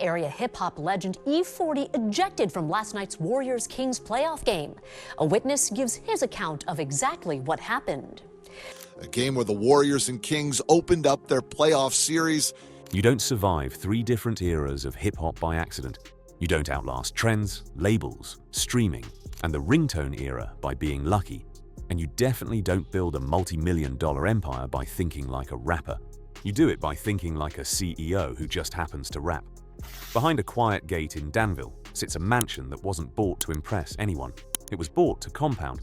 Bay Area hip-hop legend E40 ejected from last night's Warriors-Kings playoff game. A witness gives his account of exactly what happened. A game where the Warriors and Kings opened up their playoff series. You don't survive 3 different eras of hip-hop by accident. You don't outlast trends, labels, streaming, and the ringtone era by being lucky. And you definitely don't build a multi-million-dollar empire by thinking like a rapper. You do it by thinking like a CEO who just happens to rap. Behind a quiet gate in Danville sits a mansion that wasn't bought to impress anyone. It was bought to compound.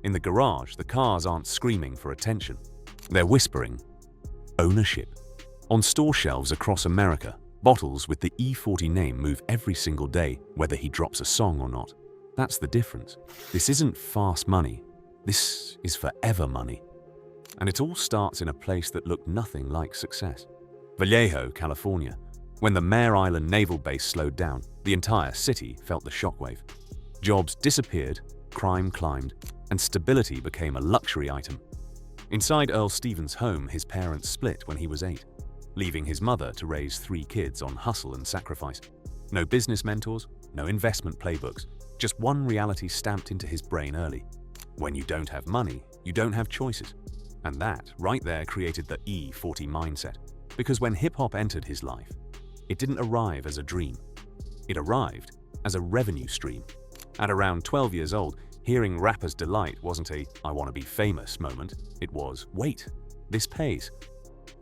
In the garage, the cars aren't screaming for attention. They're whispering ownership. On store shelves across America, bottles with the E40 name move every single day, whether he drops a song or not. That's the difference. This isn't fast money. This is forever money. And it all starts in a place that looked nothing like success. Vallejo, California. When the Mare Island Naval Base slowed down, the entire city felt the shockwave. Jobs disappeared, crime climbed, and stability became a luxury item. Inside Earl Stevens' home, his parents split when he was 8, leaving his mother to raise 3 kids on hustle and sacrifice. No business mentors, no investment playbooks, just one reality stamped into his brain early. When you don't have money, you don't have choices. And that, right there, created the E40 mindset. Because when hip-hop entered his life, it didn't arrive as a dream. It arrived as a revenue stream. At around 12 years old, hearing rappers' delight wasn't a "I want to be famous" moment. It was, wait, this pays.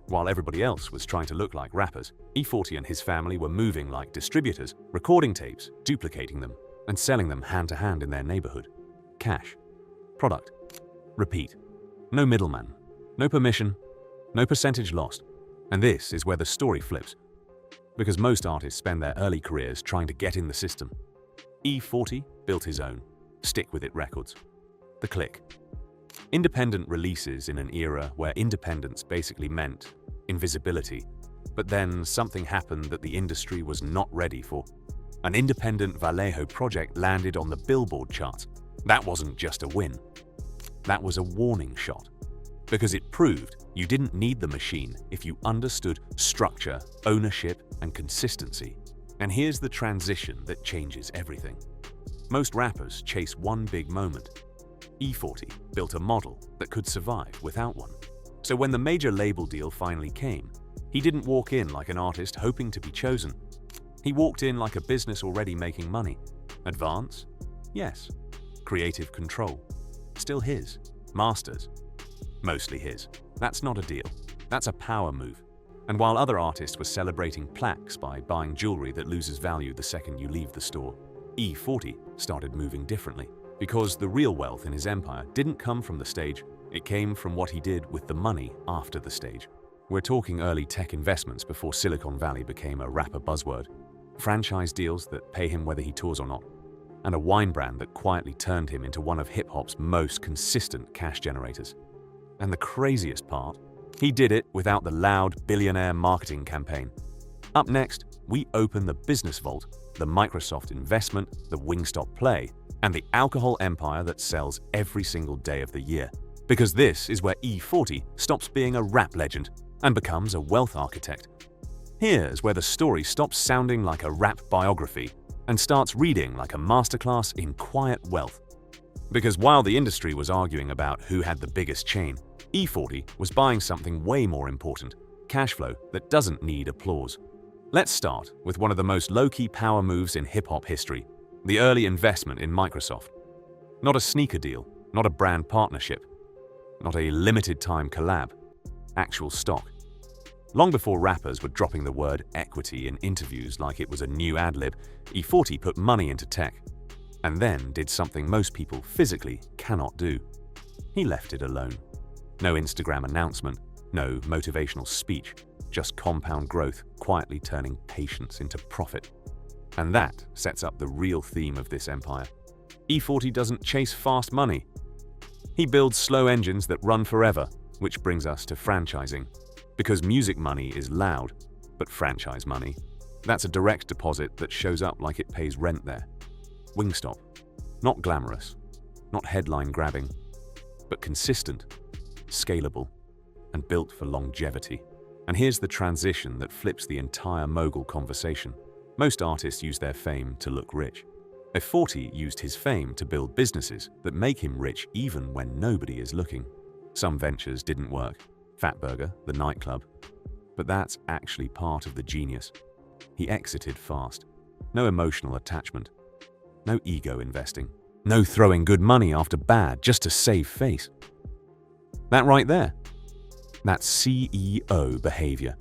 While everybody else was trying to look like rappers, E40 and his family were moving like distributors, recording tapes, duplicating them, and selling them hand to hand in their neighborhood. Cash. Product. Repeat. No middleman, no permission, no percentage lost. And this is where the story flips. Because most artists spend their early careers trying to get in the system. E40 built his own Stick With It records. The Click. Independent releases in an era where independence basically meant invisibility. But then something happened that the industry was not ready for. An independent Vallejo project landed on the Billboard charts. That wasn't just a win. That was a warning shot. Because it proved you didn't need the machine if you understood structure, ownership, and consistency. And here's the transition that changes everything. Most rappers chase one big moment. E40 built a model that could survive without one. So when the major label deal finally came, he didn't walk in like an artist hoping to be chosen. He walked in like a business already making money. Advance? Yes. Creative control? Still his. Masters? Mostly his. That's not a deal. That's a power move. And while other artists were celebrating plaques by buying jewelry that loses value the second you leave the store, E40 started moving differently. Because the real wealth in his empire didn't come from the stage, it came from what he did with the money after the stage. We're talking early tech investments before Silicon Valley became a rapper buzzword, franchise deals that pay him whether he tours or not, and a wine brand that quietly turned him into one of hip-hop's most consistent cash generators. And the craziest part, he did it without the loud billionaire marketing campaign. Up next, we open the business vault, the Microsoft investment, the Wingstop play, and the alcohol empire that sells every single day of the year. Because this is where E40 stops being a rap legend and becomes a wealth architect. Here's where the story stops sounding like a rap biography and starts reading like a masterclass in quiet wealth. Because while the industry was arguing about who had the biggest chain, E40 was buying something way more important, cash flow that doesn't need applause. Let's start with one of the most low-key power moves in hip-hop history, the early investment in Microsoft. Not a sneaker deal, not a brand partnership, not a limited-time collab, actual stock. Long before rappers were dropping the word equity in interviews like it was a new ad-lib, E40 put money into tech, and then did something most people physically cannot do. He left it alone. No Instagram announcement, no motivational speech, just compound growth quietly turning patience into profit. And that sets up the real theme of this empire. E40 doesn't chase fast money. He builds slow engines that run forever, which brings us to franchising. Because music money is loud, but franchise money, that's a direct deposit that shows up like it pays rent there. Wingstop. Not glamorous, not headline-grabbing, but consistent, scalable, and built for longevity. And here's the transition that flips the entire mogul conversation. Most artists use their fame to look rich. F40 used his fame to build businesses that make him rich even when nobody is looking. Some ventures didn't work. Fatburger, the nightclub. But that's actually part of the genius. He exited fast. No emotional attachment. No ego investing. No throwing good money after bad just to save face. That right there. That's CEO behavior.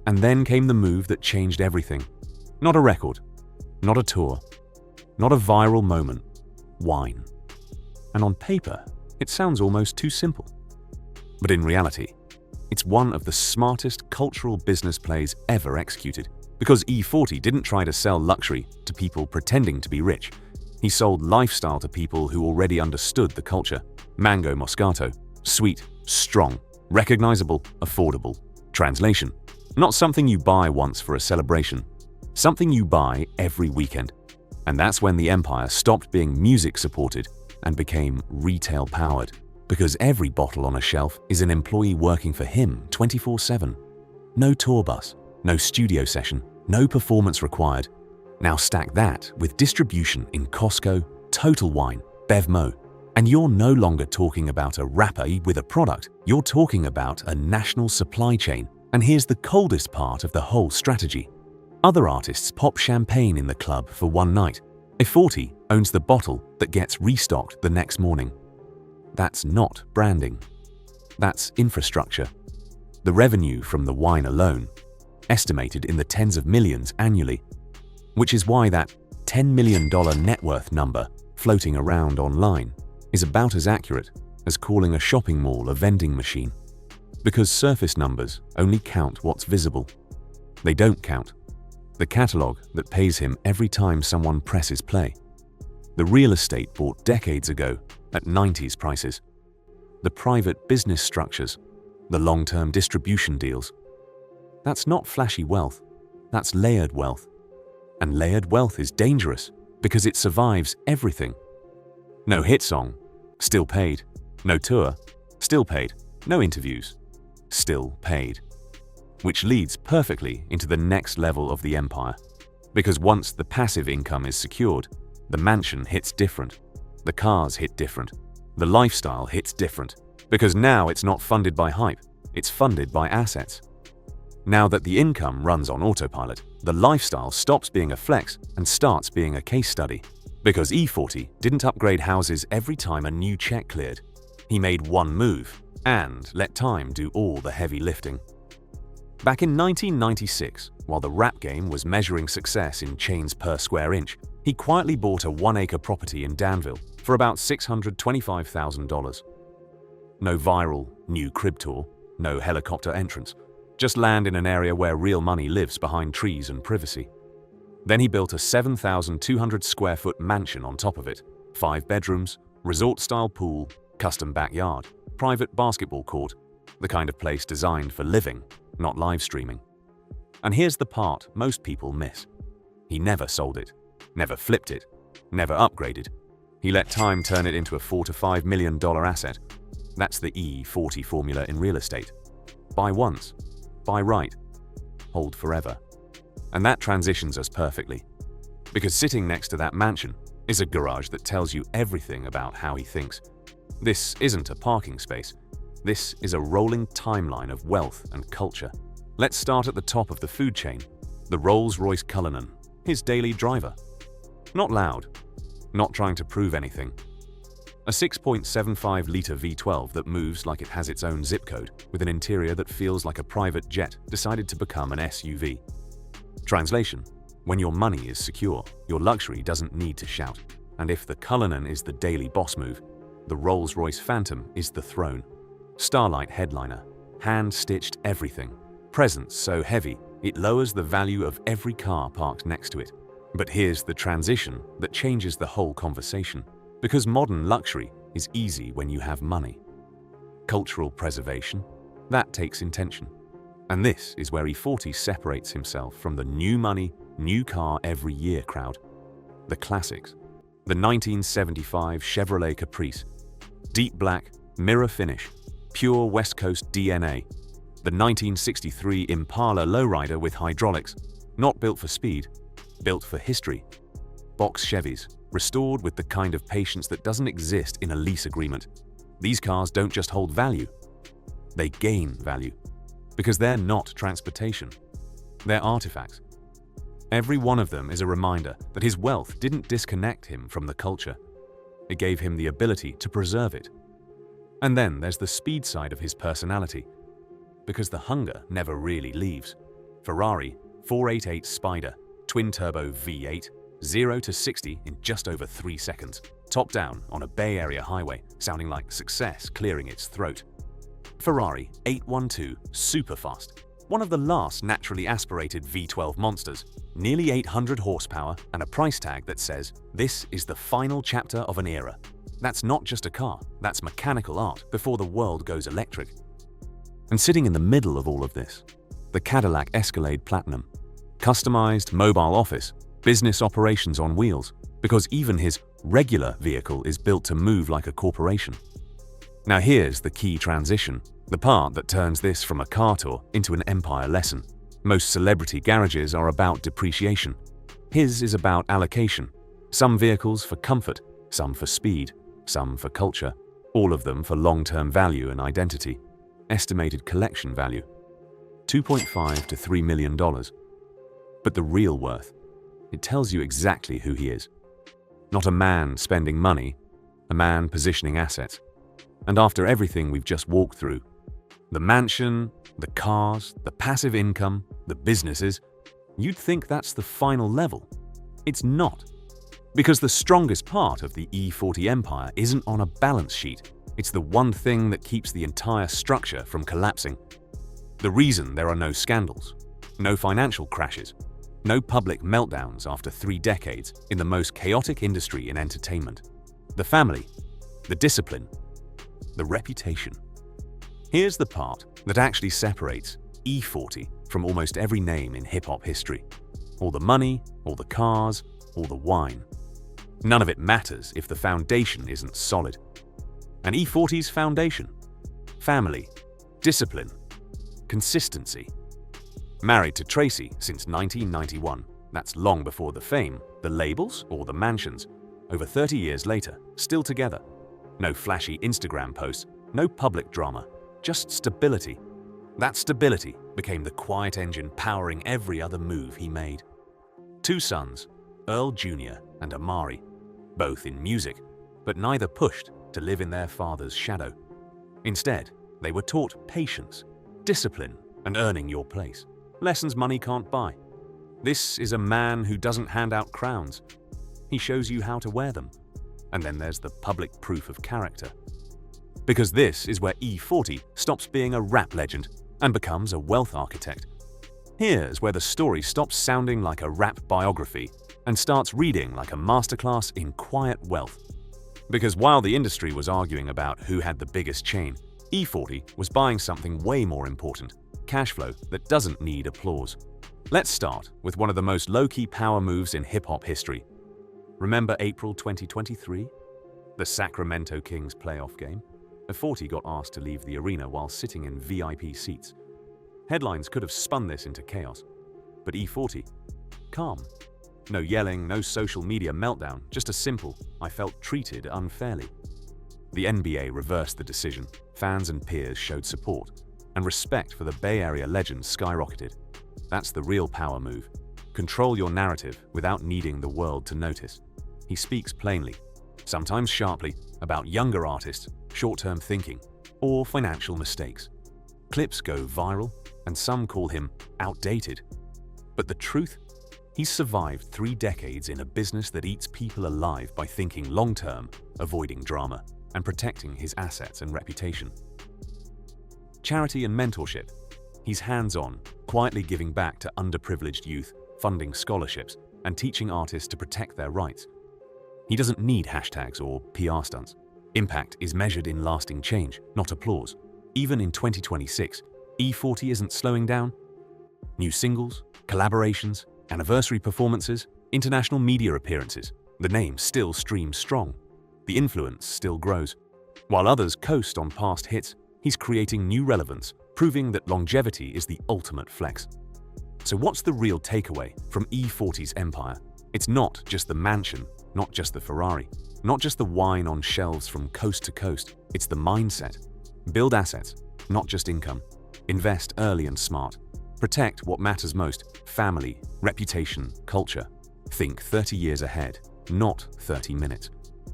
And then came the move that changed everything. Not a record. Not a tour. Not a viral moment. Wine. And on paper, it sounds almost too simple. But in reality, it's one of the smartest cultural business plays ever executed, because E40 didn't try to sell luxury to people pretending to be rich. He sold lifestyle to people who already understood the culture. Mango Moscato. Sweet, strong, recognizable, affordable. Translation: not something you buy once for a celebration. Something you buy every weekend. And that's when the empire stopped being music-supported and became retail-powered, because every bottle on a shelf is an employee working for him 24/7. No tour bus, no studio session, no performance required. Now stack that with distribution in Costco, Total Wine, Bevmo, and you're no longer talking about a rapper with a product, you're talking about a national supply chain. And here's the coldest part of the whole strategy. Other artists pop champagne in the club for one night. F40 owns the bottle that gets restocked the next morning. That's not branding. That's infrastructure. The revenue from the wine alone, estimated in the tens of millions annually, which is why that $10 million net worth number floating around online is about as accurate as calling a shopping mall a vending machine. Because surface numbers only count what's visible. They don't count the catalog that pays him every time someone presses play. The real estate bought decades ago at 90s prices. The private business structures, the long-term distribution deals. That's not flashy wealth, that's layered wealth. And layered wealth is dangerous because it survives everything. No hit song, still paid. No tour, still paid. No interviews, still paid. Which leads perfectly into the next level of the empire. Because once the passive income is secured, the mansion hits different. The cars hit different. The lifestyle hits different. Because now it's not funded by hype, it's funded by assets. Now that the income runs on autopilot, the lifestyle stops being a flex and starts being a case study. Because E40 didn't upgrade houses every time a new check cleared. He made one move and let time do all the heavy lifting. Back in 1996, while the rap game was measuring success in chains per square inch, he quietly bought a 1-acre property in Danville for about $625,000. No viral, new crib tour, no helicopter entrance, just land in an area where real money lives behind trees and privacy. Then he built a 7,200 square foot mansion on top of it, 5 bedrooms, resort-style pool, custom backyard, private basketball court, the kind of place designed for living, not live streaming. And here's the part most people miss. He never sold it, never flipped it, never upgraded. He let time turn it into a $4 to $5 million asset. That's the E40 formula in real estate. Buy once, buy right, hold forever. And that transitions us perfectly. Because sitting next to that mansion is a garage that tells you everything about how he thinks. This isn't a parking space. This is a rolling timeline of wealth and culture. Let's start at the top of the food chain, the Rolls-Royce Cullinan, his daily driver. Not loud, not trying to prove anything. A 6.75-litre V12 that moves like it has its own zip code, with an interior that feels like a private jet decided to become an SUV. Translation: when your money is secure, your luxury doesn't need to shout. And if the Cullinan is the daily boss move, the Rolls-Royce Phantom is the throne. Starlight headliner, hand-stitched everything. Presence so heavy, it lowers the value of every car parked next to it. But here's the transition that changes the whole conversation. Because modern luxury is easy when you have money. Cultural preservation, that takes intention. And this is where E40 separates himself from the new money, new car every year crowd. The classics. The 1975 Chevrolet Caprice. Deep black, mirror finish, pure West Coast DNA. The 1963 Impala lowrider with hydraulics. Not built for speed, built for history. Box Chevys, restored with the kind of patience that doesn't exist in a lease agreement. These cars don't just hold value, they gain value. Because they're not transportation, they're artifacts. Every one of them is a reminder that his wealth didn't disconnect him from the culture. It gave him the ability to preserve it. And then there's the speed side of his personality, because the hunger never really leaves. Ferrari 488 Spider, twin-turbo V8, 0 to 60 in just over 3 seconds, top down on a Bay Area highway, sounding like success clearing its throat. Ferrari 812 Superfast, one of the last naturally aspirated V12 monsters, nearly 800 horsepower and a price tag that says, this is the final chapter of an era. That's not just a car, that's mechanical art before the world goes electric. And sitting in the middle of all of this, the Cadillac Escalade Platinum, customized mobile office, business operations on wheels, because even his regular vehicle is built to move like a corporation. Now here's the key transition, the part that turns this from a car tour into an empire lesson. Most celebrity garages are about depreciation. His is about allocation. Some vehicles for comfort, some for speed, some for culture, all of them for long-term value and identity. Estimated collection value, $2.5 to $3 million. But the real worth, it tells you exactly who he is. Not a man spending money, a man positioning assets. And after everything we've just walked through, the mansion, the cars, the passive income, the businesses, you'd think that's the final level. It's not. Because the strongest part of the E40 empire isn't on a balance sheet. It's the one thing that keeps the entire structure from collapsing. The reason there are no scandals, no financial crashes, no public meltdowns after 3 decades in the most chaotic industry in entertainment. The family, the discipline, the reputation. Here's the part that actually separates E40 from almost every name in hip-hop history. All the money, all the cars, all the wine. None of it matters if the foundation isn't solid. And E40's foundation? Family, discipline, consistency. Married to Tracy since 1991. That's long before the fame, the labels, or the mansions. Over 30 years later, still together. No flashy Instagram posts, no public drama, just stability. That stability became the quiet engine powering every other move he made. 2 sons, Earl Jr. and Amari, both in music, but neither pushed to live in their father's shadow. Instead, they were taught patience, discipline, and earning your place. Lessons money can't buy. This is a man who doesn't hand out crowns. He shows you how to wear them. And then there's the public proof of character. Because this is where E40 stops being a rap legend and becomes a wealth architect. Here's where the story stops sounding like a rap biography and starts reading like a masterclass in quiet wealth. Because while the industry was arguing about who had the biggest chain, E40 was buying something way more important, cash flow that doesn't need applause. Let's start with one of the most low-key power moves in hip-hop history. Remember April 2023? The Sacramento Kings playoff game? E40 got asked to leave the arena while sitting in VIP seats. Headlines could have spun this into chaos. But E40, calm. No yelling, no social media meltdown, just a simple, I felt treated unfairly. The NBA reversed the decision, fans and peers showed support, and respect for the Bay Area legend skyrocketed. That's the real power move. Control your narrative without needing the world to notice. He speaks plainly, sometimes sharply, about younger artists, short-term thinking, or financial mistakes. Clips go viral, and some call him outdated. But the truth? He's survived 3 decades in a business that eats people alive by thinking long-term, avoiding drama, and protecting his assets and reputation. Charity and mentorship. He's hands-on, quietly giving back to underprivileged youth, funding scholarships, and teaching artists to protect their rights. He doesn't need hashtags or PR stunts. Impact is measured in lasting change, not applause. Even in 2026, E40 isn't slowing down. New singles, collaborations, anniversary performances, international media appearances. The name still streams strong. The influence still grows. While others coast on past hits, he's creating new relevance, proving that longevity is the ultimate flex. So what's the real takeaway from E40's empire? It's not just the mansion, not just the Ferrari, not just the wine on shelves from coast to coast. It's the mindset. Build assets, not just income. Invest early and smart. Protect what matters most: family, reputation, culture. Think 30 years ahead, not 30 minutes.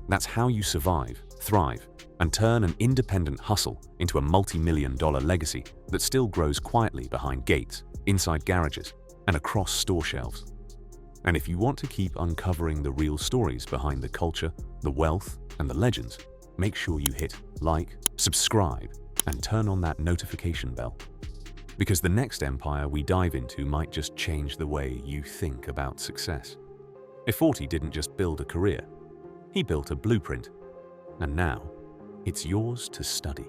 That's how you survive, thrive, and turn an independent hustle into a multi-million-dollar legacy that still grows quietly behind gates, inside garages, and across store shelves. And if you want to keep uncovering the real stories behind the culture, the wealth, and the legends, make sure you hit like, subscribe, and turn on that notification bell. Because the next empire we dive into might just change the way you think about success. E40 didn't just build a career, he built a blueprint. And now, it's yours to study.